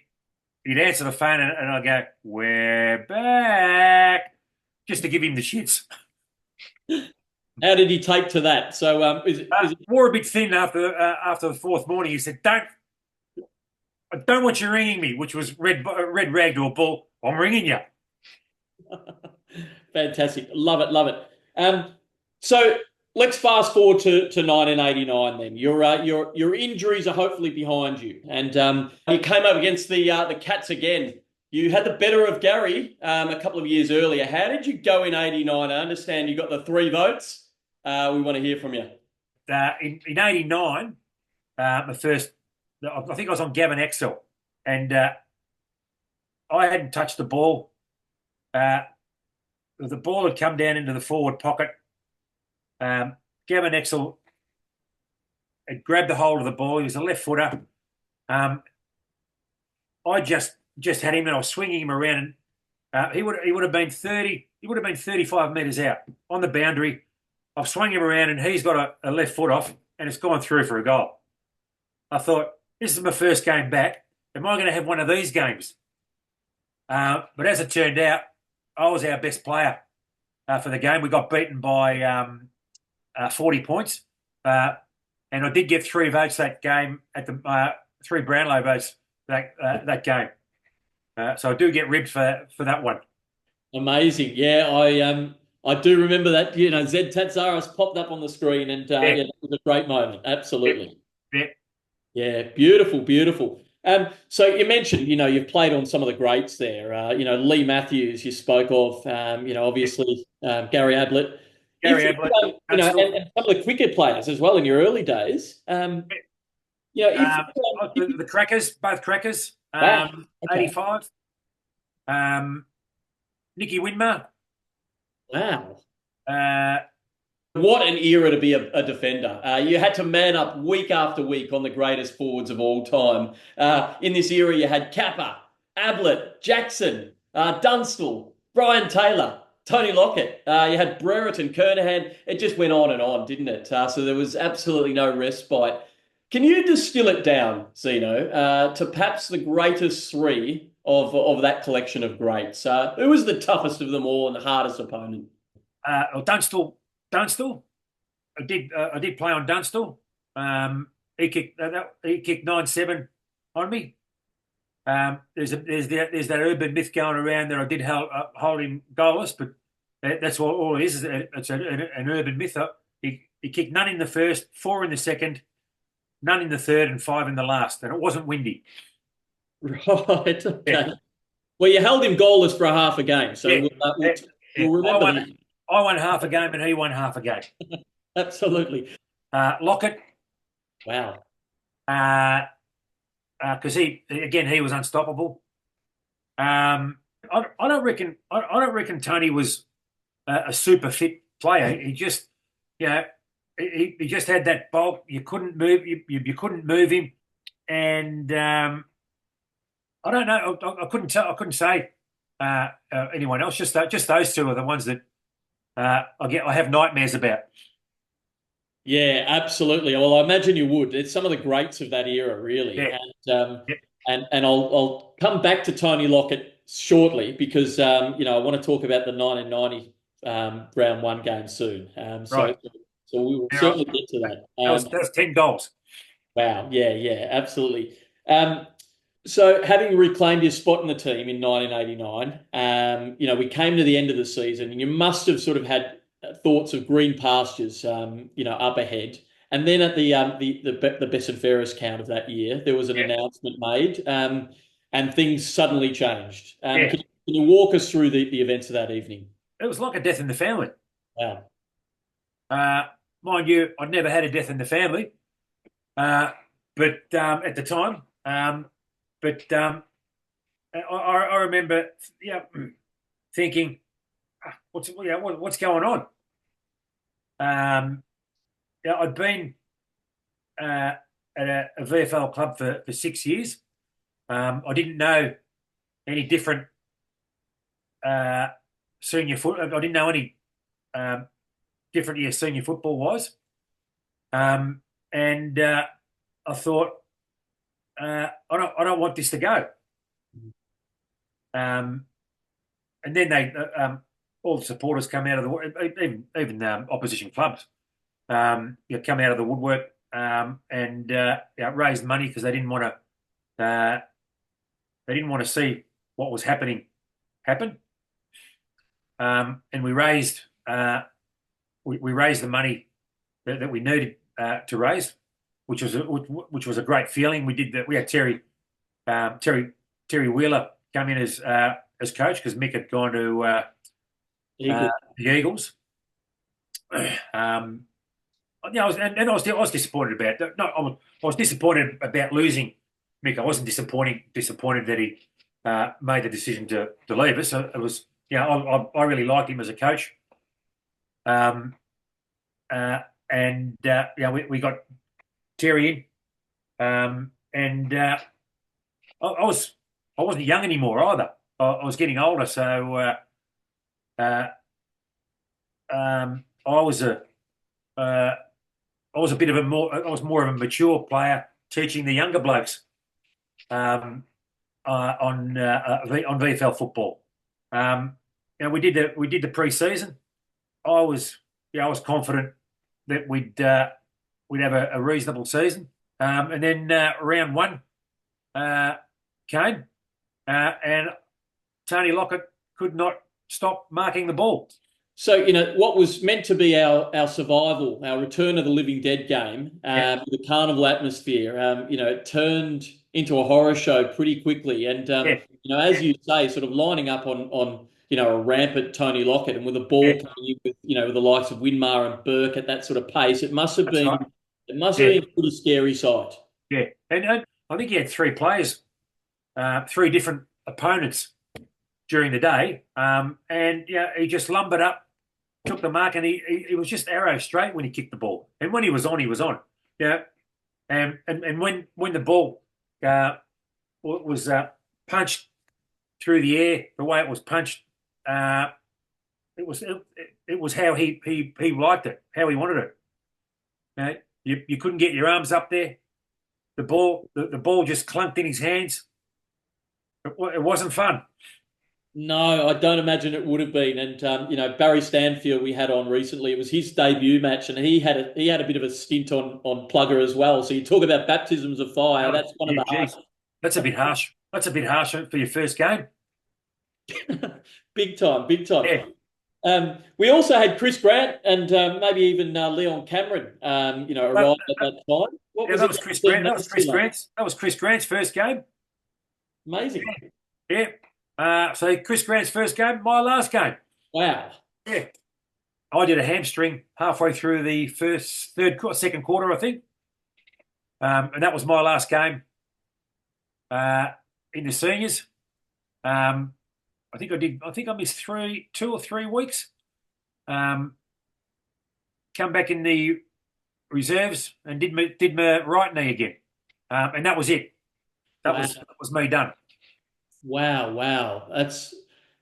He'd answer the phone and I'd go, "We're back," just to give him the shits. How did he take to that? So wore a bit thin after the fourth morning. He said, I don't want you ringing me," which was red rag to a bull. "I'm ringing you." Fantastic. Love it. So let's fast forward to 1989 then. Your injuries are hopefully behind you. And you came up against the Cats again. You had the better of Gary a couple of years earlier. How did you go in 89? I understand you got the 3 votes. We want to hear from you. In 89, I think I was on Gavin Excel, and I hadn't touched the ball. The ball had come down into the forward pocket. Gavin Excel had grabbed the hold of the ball. He was a left footer. I just had him, and I was swinging him around. And he would have been 30. He would have been 35 metres out on the boundary. I've swung him around, and he's got a left foot off, and it's gone through for a goal. I thought, this is my first game back. Am I going to have one of these games? But as it turned out, I was our best player for the game. We got beaten by 40 points, and I did get 3 votes that game at the 3 Brownlow votes that game. So I do get ribbed for that one. Amazing, yeah. I do remember that. Zeno Tzatzaris popped up on the screen, and that was a great moment. Absolutely. Yeah, beautiful. So you mentioned, you've played on some of the greats there. Lee Matthews, you spoke of. Obviously Gary Ablett. And some of the quicker players as well in your early days. The Crackers, both Crackers. Wow. Okay. 85. Nicky Winmar. Wow. What an era to be a defender. You had to man up week after week on the greatest forwards of all time. In this era, you had Kappa, Ablett, Jackson, Dunstall, Brian Taylor, Tony Lockett. You had Brereton, Kernahan. It just went on and on, didn't it? So there was absolutely no respite. Can you distill it down, Zeno, to perhaps the greatest 3 of that collection of greats? Who was the toughest of them all and the hardest opponent? Dunstall. I did play on Dunstall. He kicked 9-7 on me. There's that urban myth going around that I did hold him goalless, but that's all it is. It's an urban myth. He kicked none in the first, 4 in the second, none in the third, and 5 in the last, and it wasn't windy. Right. Okay. Yeah. Well, you held him goalless for a half a game, so we'll remember that. I won half a game and he won half a game. Absolutely. Lockett. Wow. Because he was unstoppable. I don't reckon Tony was a super fit player. He just, he just had that bulk. You couldn't move. You couldn't move him, and I don't know. I couldn't tell. I couldn't say anyone else. Just those 2 are the ones that. I have nightmares about. Yeah, absolutely. Well, I imagine you would. It's some of the greats of that era, really. Yeah. And I'll come back to Tony Lockett shortly because I want to talk about the 1990 round 1 game soon. Right. So we will certainly get to that. That was 10 goals. Wow. Yeah, absolutely. So, having reclaimed your spot in the team in 1989, we came to the end of the season, and you must have sort of had thoughts of green pastures, up ahead. And then at the best and fairest count of that year, there was an announcement made, and things suddenly changed. Can you walk us through the events of that evening? It was like a death in the family. Wow. Mind you, I'd never had a death in the family, but at the time, I remember, thinking, what's going on? I'd been at a VFL club for 6 years. I didn't know any different senior foot. I didn't know any different year senior football was, and I thought, I don't want this to go. And then they all the supporters come out of the even opposition clubs, come out of the woodwork and raise money because they didn't want to see what was happening happen. And we raised the money that we needed to raise, which was a great feeling. We did that. We had Terry Wheeler come in as coach because Mick had gone to the Eagles. I was disappointed about that. No, I was disappointed about losing Mick. I wasn't disappointed that he made the decision to leave us. So it was, I really liked him as a coach. We got Terry in, and I wasn't young anymore either. I was getting older, so I was more of a mature player, teaching the younger blokes on VFL football. We did the pre-season. I was confident that we'd have a reasonable season, and then round one came, and Tony Lockett could not stop marking the ball. So, what was meant to be our survival, our return of the living dead game, the carnival atmosphere, it turned into a horror show pretty quickly. And, as you say, sort of lining up on a rampant Tony Lockett and with a ball coming in with the likes of Winmar and Burke at that sort of pace, it must have been a pretty scary sight. Yeah. And I think he had three players, three different opponents during the day. And he just lumbered up, took the mark, and he was just arrow straight when he kicked the ball. And when he was on, he was on. Yeah. And when the ball was punched through the air, the way it was punched, it was how he liked it, how he wanted it. You couldn't get your arms up there. The ball just clunked in his hands. It wasn't fun. No, I don't imagine it would have been. And Barry Stanfield we had on recently. It was his debut match, and he had a bit of a stint on Plugger as well. So you talk about baptisms of fire. That's one of the hardest. That's a bit harsh. That's a bit harsh for your first game. Big time. Yeah. We also had Chris Grant and maybe even Leon Cameron. Arrived at that time. That was Chris Grant. That was Chris Grant's first game. Amazing. Yeah. So Chris Grant's first game, my last game. Wow. Yeah. I did a hamstring halfway through the second quarter, I think. And that was my last game in the seniors. I think I missed 2 or 3 weeks. Come back in the reserves and did my right knee again. And that was it. That was me done. Wow.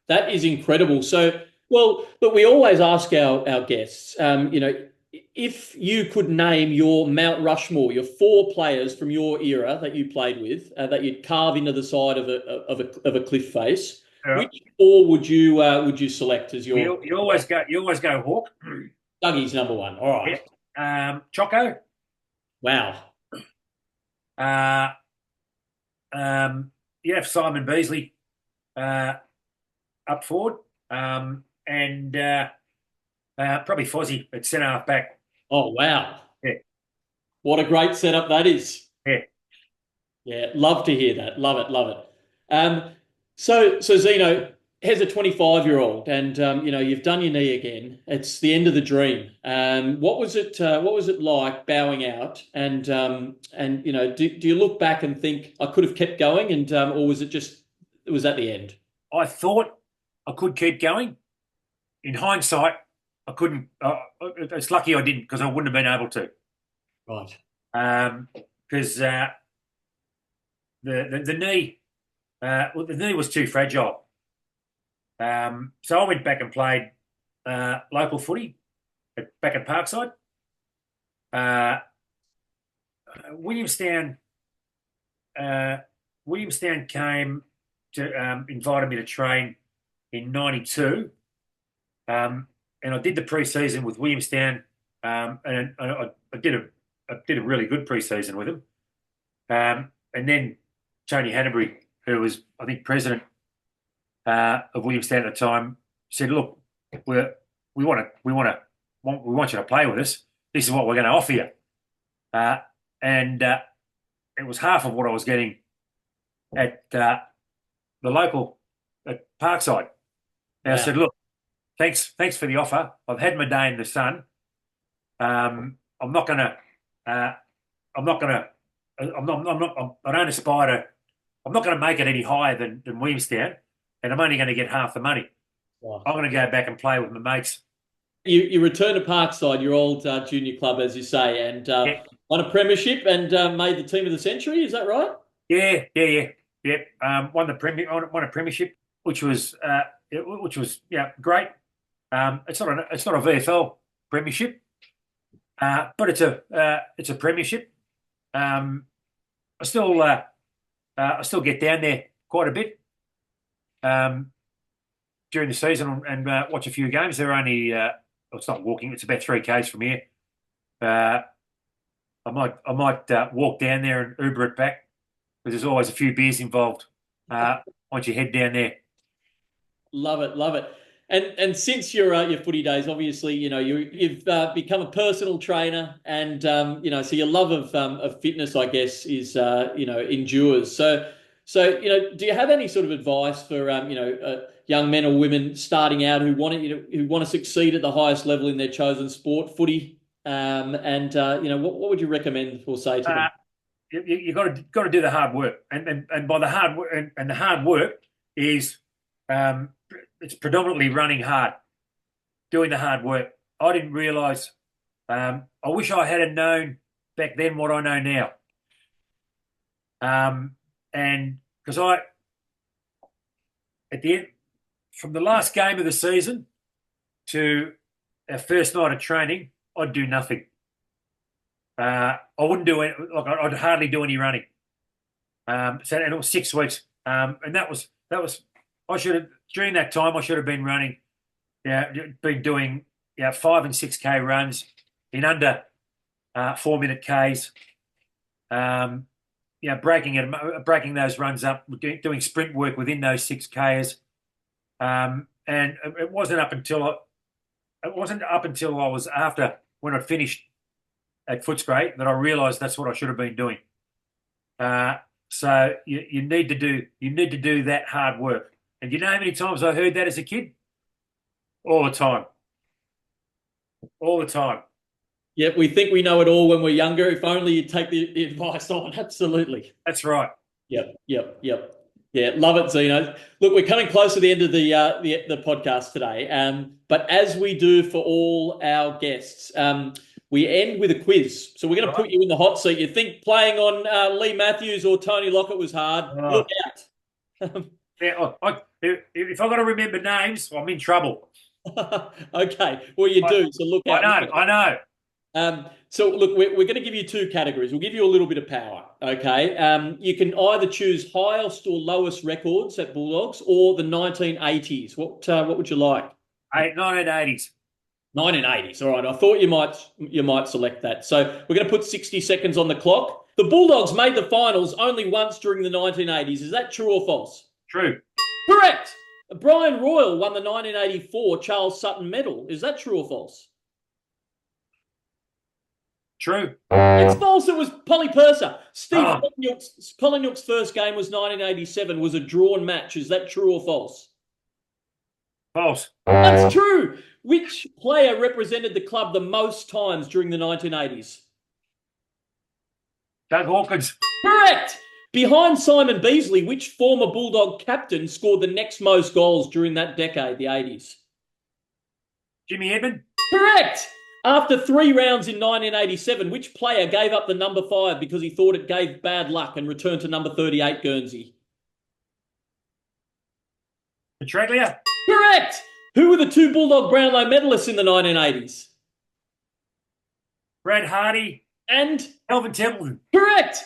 That is incredible. So, but we always ask our guests, if you could name your Mount Rushmore, your 4 players from your era that you played with, that you'd carve into the side of a cliff face, which 4 would you select as your? You always go Hawk. Dougie's number 1. All right. Yeah. Choco. Wow. Simon Beasley up forward, and probably Fozzie at centre half back. Oh, wow. Yeah. What a great setup that is. Yeah. Yeah, love to hear that. Love it, love it. So Zeno, here's a 25-year-old, and you've done your knee again. It's the end of the dream. What was it? What was it like bowing out? And do you look back and think I could have kept going, and or was it at the end? I thought I could keep going. In hindsight, I couldn't. It's lucky I didn't, because I wouldn't have been able to. Right. Because the knee, the knee was too fragile. So I went back and played local footy back at Parkside. Williamstown came to invited me to train in '92, and I did the pre-season with Williamstown, and I did a really good pre-season with them. And then Tony Hanbury, who was, I think, president of Williamstown at the time, said, "Look, we want you to play with us. This is what we're going to offer you." And it was half of what I was getting at the local at Parkside. And I said, "Look, thanks for the offer. I've had my day in the sun. I don't aspire to. I'm not going to make it any higher than Williamstown, and I'm only going to get half the money. Wow. I'm going to go back and play with my mates." You returned to Parkside, your old junior club, as you say, and won a premiership and made the team of the century. Is that right? Yeah. Won a premiership, which was great. It's not a VFL premiership, but it's a premiership. I still get down there quite a bit during the season and watch a few games. They're only it's not walking; it's about 3 k's from here. I might walk down there and Uber it back, because there's always a few beers involved once you head down there. Love it. And since your footy days, obviously, you've become a personal trainer, and so your love of fitness, I guess, is endures. So do you have any sort of advice for young men or women starting out who want to succeed at the highest level in their chosen sport, footy? What would you recommend or say to them? You got to do the hard work, and by the hard work, and the hard work is it's predominantly running hard, doing the hard work. I didn't realise. I wish I had known back then what I know now. And because at the end, from the last game of the season to our first night of training, I'd do nothing. I wouldn't do it. I'd hardly do any running. And it was 6 weeks. And that was. I should have, during that time, I should have been running. Been doing 5 and 6K runs in under 4-minute Ks. Breaking those runs up, doing sprint work within those 6Ks. And it wasn't up until I was after, when I finished at Footscray, that I realised that's what I should have been doing. So you need to do that hard work. And you know how many times I heard that as a kid? All the time. Yeah, we think we know it all when we're younger. If only you take the advice on. Absolutely. That's right. Yep. Yeah, love it, Zeno. Look, we're coming close to the end of the podcast today. But as we do for all our guests, we end with a quiz. So we're going to put you in the hot seat. You think playing on Lee Matthews or Tony Lockett was hard? Look out. If I've got to remember names, I'm in trouble. Okay. Well, you do. So look out. I know. So look, we're going to give you 2 categories. We'll give you a little bit of power. Okay. You can either choose highest or lowest records at Bulldogs or the 1980s. What would you like? 1980s. 1980s. All right. I thought you might select that. So we're going to put 60 seconds on the clock. The Bulldogs made the finals only once during the 1980s. Is that true or false? True. Correct. Brian Royal won the 1984 Charles Sutton Medal. Is that true or false? True. It's false. It was Polly Purser. Steve Oh. Collingwood's first game was 1987, was a drawn match. Is that true or false? False. That's true. Which player represented the club the most times during the 1980s? Doug Hawkins. Correct. Behind Simon Beasley, which former Bulldog captain scored the next most goals during that decade, the 80s? Jimmy Edmond. Correct. After 3 rounds in 1987, which player gave up the number 5 because he thought it gave bad luck and returned to number 38, Guernsey? Petraglia. Correct. Who were the 2 Bulldog Brownlow medalists in the 1980s? Brad Hardy. And? Alvin Templeton. Correct.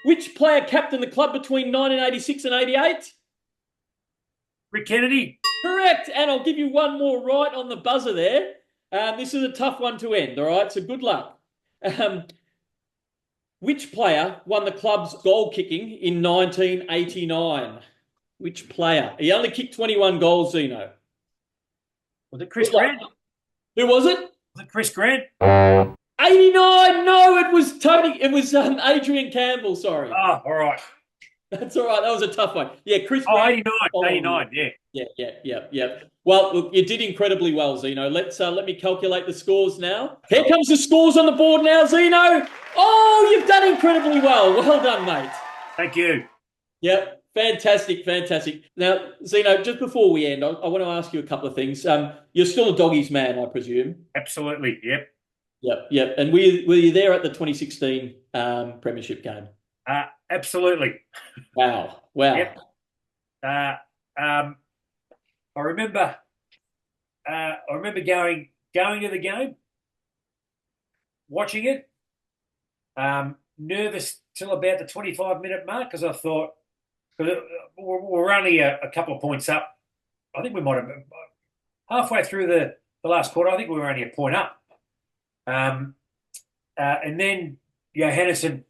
Which player captained the club between 1986 and 88? Rick Kennedy. Correct. And I'll give you one more right on the buzzer there. This is a tough one to end, all right? So good luck. Which player won the club's goal kicking in 1989? Which player? He only kicked 21 goals, Zeno. Was it Chris Grant? Who was it? Was it Chris Grant? 89. No, it was Tony. It was Adrian Campbell. Sorry. Oh, all right. That's all right. That was a tough one. Yeah, Chris. Oh, Grant. 89. 89. Yeah. Yeah. Well, look, you did incredibly well, Zeno. Let me calculate the scores now. Here comes the scores on the board now, Zeno. Oh, you've done incredibly well. Well done, mate. Thank you. Yep. Fantastic. Now, Zeno, just before we end, I want to ask you a couple of things. You're still a doggies man, I presume. Absolutely. Yep. Yep. And were you there at the 2016 Premiership game? Absolutely. Wow. Yep. I remember going to the game, watching it. Nervous till about the 25-minute mark because I thought we're only a couple of points up. I think we might have halfway through the last quarter. I think we were only a point up. And then Hennessy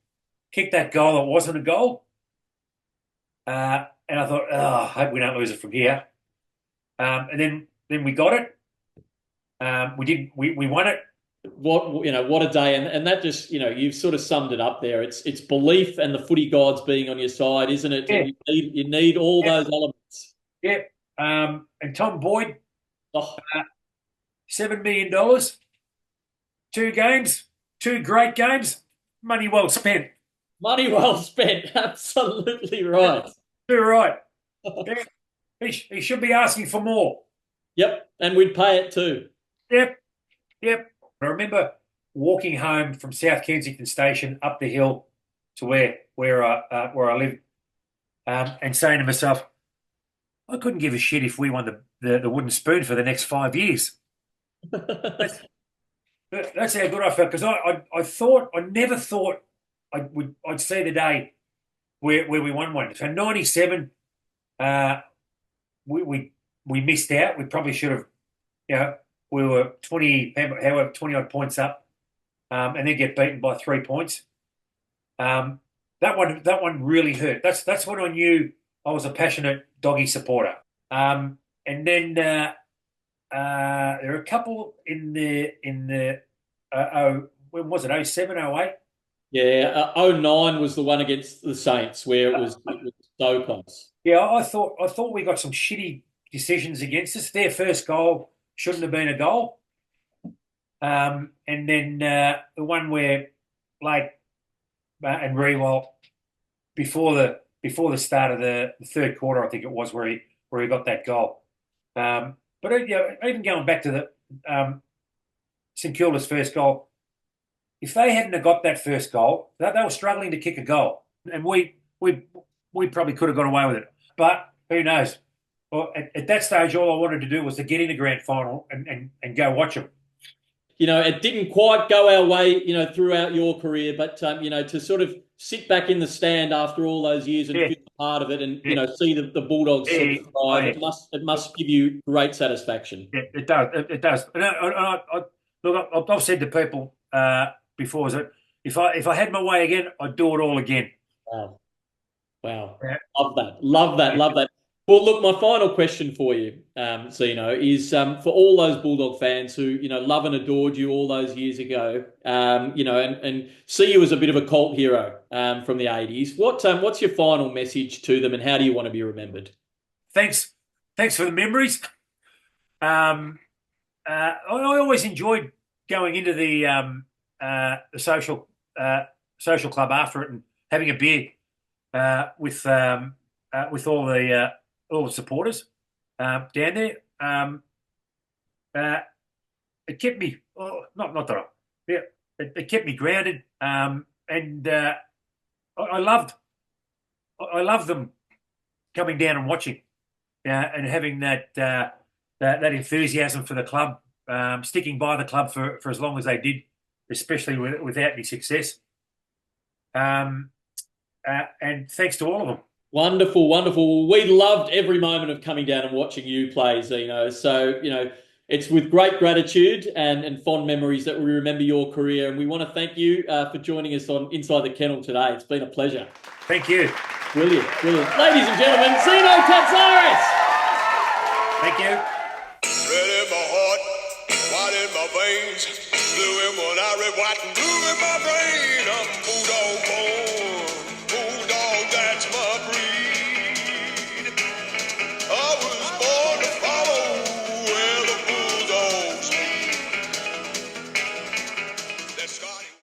kicked that goal that wasn't a goal. And I thought, I hope we don't lose it from here. And then we got it. We won it. What a day. And that just, you've sort of summed it up there. It's belief and the footy gods being on your side, isn't it? Yeah. You need all those elements. Yeah. And Tom Boyd, $7 million, 2 games, 2 great games, money well spent. Money well spent. Absolutely right. Too right. Yeah. He should be asking for more. Yep. And we'd pay it too. Yep. I remember walking home from South Kensington Station up the hill to where I live, and saying to myself, I couldn't give a shit if we won the wooden spoon for the next 5 years. That's how good I felt because I never thought I'd see the day where we won one. So 97, we missed out. We probably should have, we were 20 odd points up, and then get beaten by 3 points. That one really hurt. That's when I knew I was a passionate doggy supporter. And then there are a couple in the when was it? 07, 08? Yeah, 09 was the one against the Saints where it was so close. Yeah, I thought we got some shitty decisions against us. Their first goal shouldn't have been a goal. And then the one where Blake and Rewalt before the start of the third quarter, I think it was where he got that goal. But even going back to the St Kilda's first goal, if they hadn't have got that first goal, they were struggling to kick a goal, and we probably could have got away with it. But who knows? Well, at that stage, all I wanted to do was to get in the grand final and go watch them. It didn't quite go our way, throughout your career, but to sort of sit back in the stand after all those years and Yeah. feel part of it, and Yeah. see the Bulldogs sort Yeah. of thrive. It must give you great satisfaction. Yeah, it does. It does. And look, I've said to people before, is that if I had my way again, I'd do it all again. Wow. Wow. Yeah. Love that. Well, look, my final question for you, Zeno, is for all those Bulldog fans who, love and adored you all those years ago, and see you as a bit of a cult hero from the 80s. What's your final message to them, and how do you want to be remembered? Thanks for the memories. I always enjoyed going into the social club after it and having a beer with all the supporters down there. It kept me it kept me grounded, and I loved them coming down and watching, and having that enthusiasm for the club, sticking by the club for as long as they did, especially without any success. And thanks to all of them. Wonderful. We loved every moment of coming down and watching you play, Zeno. So, it's with great gratitude and fond memories that we remember your career. And we want to thank you for joining us on Inside the Kennel today. It's been a pleasure. Thank you. Brilliant. Ladies and gentlemen, Zeno Tzatzaris. Thank you. Red in my heart, white in my veins, blue in one eye, red, white, and blue in my brain. I'm Bulldog born.